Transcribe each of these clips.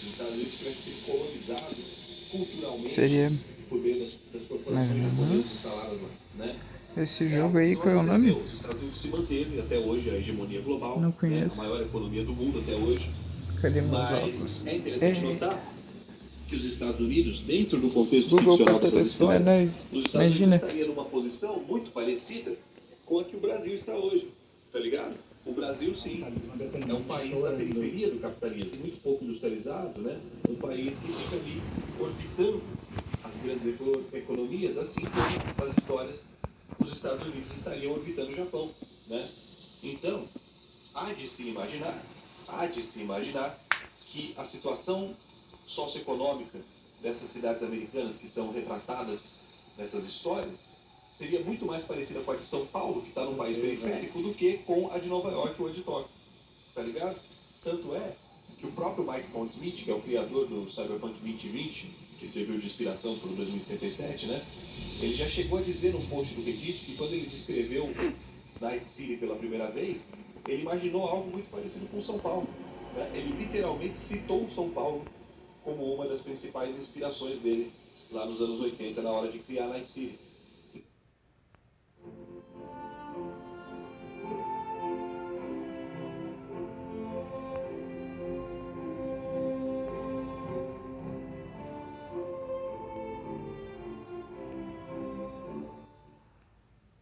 se os Estados Unidos tivessem sido colonizados Seria culturalmente por meio das mais ou corporações japonesas menos instaladas lá, né? esse É jogo algo que aí. não Qual é o nome? aconteceu. Os Estados Unidos se manteve até hoje a hegemonia global, Não né? A conheço. maior economia do mundo até hoje. Cadê meus Mas óculos? é interessante Eita. notar que os Estados Unidos, dentro do contexto Google ficcional dessas patrocina histórias, nós. os Estados Unidos Imagina. estariam numa posição muito parecida com a que o Brasil está hoje, tá ligado? O Brasil, sim, é um país da periferia do capitalismo, muito pouco industrializado, né? Um país que fica ali orbitando as grandes economias, assim como nas histórias os Estados Unidos estariam orbitando o Japão, né? Então, há de se imaginar que a situação socioeconômica dessas cidades americanas que são retratadas nessas histórias seria muito mais parecida com a de São Paulo, que está num país periférico, do que com a de Nova York ou a de Tóquio, tá ligado? Tanto é que o próprio Mike Pondsmith, que é o criador do Cyberpunk 2020, que serviu de inspiração para o 2077, né? Ele já chegou a dizer num post do Reddit que quando ele descreveu Night City pela primeira vez, ele imaginou algo muito parecido com São Paulo, né? Ele literalmente citou São Paulo como uma das principais inspirações dele lá nos anos 80, na hora de criar Night City.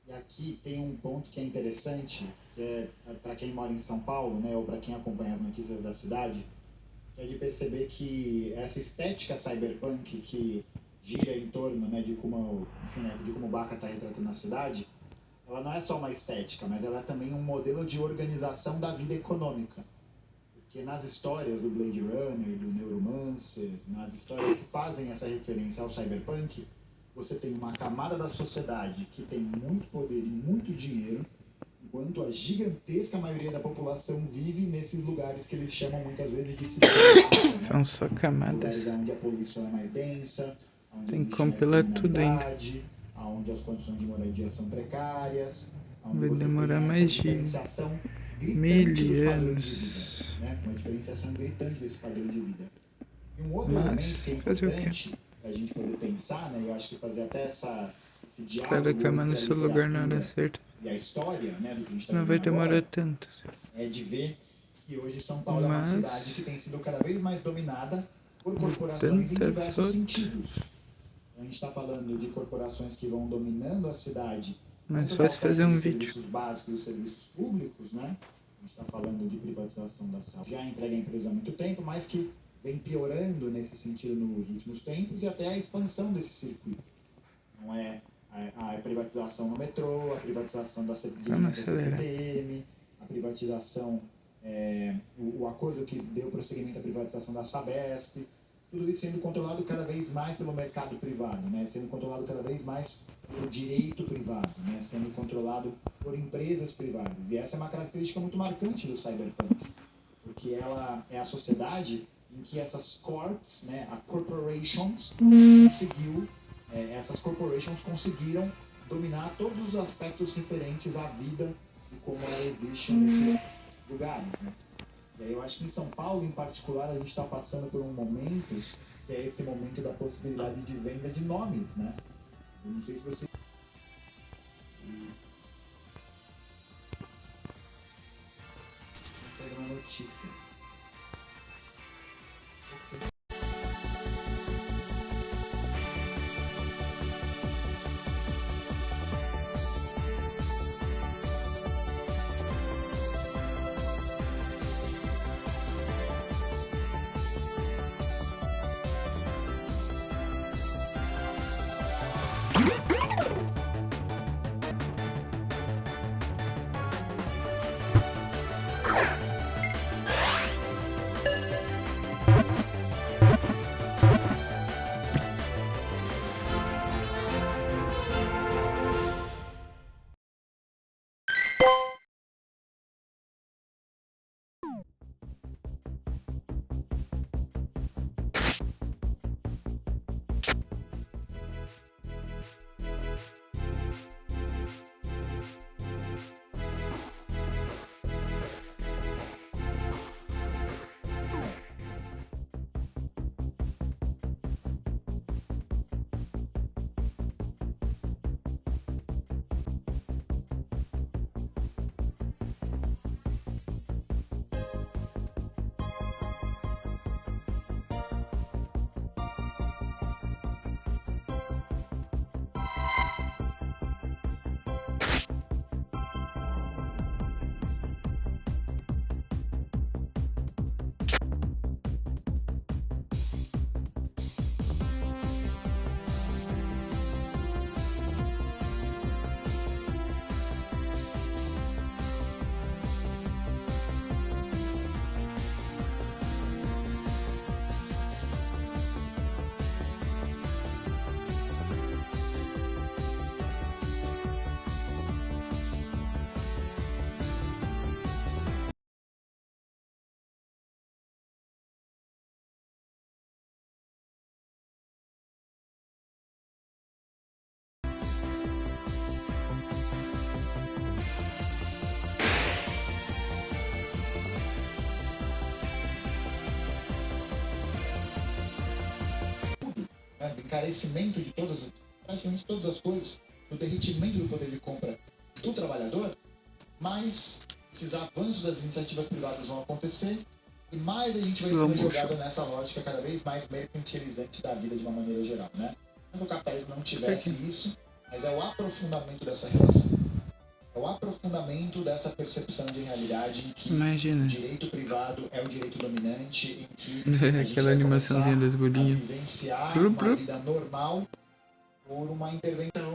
E aqui tem um ponto que é interessante, que é para quem mora em São Paulo, né, ou para quem acompanha as notícias da cidade, que é de perceber que essa estética cyberpunk que gira em torno, né, de como, enfim, né, de como o Baca está retratando a cidade, ela não é só uma estética, mas ela é também um modelo de organização da vida econômica. Porque nas histórias do Blade Runner, do Neuromancer, nas histórias que fazem essa referência ao cyberpunk, você tem uma camada da sociedade que tem muito poder e muito dinheiro, enquanto a gigantesca maioria da população vive nesses lugares que eles chamam muitas vezes de cidades. São só Lugares camadas. onde a poluição é mais densa, onde Tem existe que mais compilar tudo ainda. criminalidade, onde as condições de moradia são precárias, onde Vai você demorar tem essa mais de diferenciação gritante mil dos padrões de anos. vida, né? Uma diferenciação gritante desse padrão de vida. E um outro Mas, elemento que é fazer o quê? importante para a gente poder pensar, né? Eu acho que fazer até esse diálogo Cada cama no entre a seu lugar na hora literatura certa. e a história, né, do que a gente está Não vai vivendo demorar agora, tanto. é de ver que hoje São Paulo é uma cidade que tem sido cada vez mais dominada por corporações em Tanta diversos foto. sentidos. A gente está falando de corporações que vão dominando a cidade, Mas tanto faz da fazer oferta um de vídeo. serviços básicos e serviços públicos, né? A gente está falando de privatização da saúde. Já entrega a empresa há muito tempo, mas que vem piorando nesse sentido nos últimos tempos e até a expansão desse circuito. Não é a privatização no metrô, a privatização da CPTM, a privatização, o acordo que deu prosseguimento à privatização da Sabesp, tudo isso sendo controlado cada vez mais pelo mercado privado, né? Sendo controlado cada vez mais pelo direito privado, né? Sendo controlado por empresas privadas. E essa é uma característica muito marcante do cyberpunk, porque ela é a sociedade em que essas corps, né, a corporations, essas corporations conseguiram dominar todos os aspectos referentes à vida e como ela existe nesses lugares, né? E aí eu acho que em São Paulo, em particular, a gente está passando por um momento que é esse momento da possibilidade de venda de nomes, né? Eu não sei se você... Consegue uma notícia. né, do encarecimento de praticamente todas as coisas, do derretimento do poder de compra do trabalhador, mais esses avanços das iniciativas privadas vão acontecer e mais a gente vai ser jogado nessa lógica cada vez mais mercantilizante da vida de uma maneira geral, né? Não que o capitalismo não tivesse isso, mas é o aprofundamento dessa relação. É o aprofundamento dessa percepção de realidade em que o direito privado é o direito dominante, em que a gente aquela vai animaçãozinha das começar a bolinhas. vivenciar uma vida normal por uma intervenção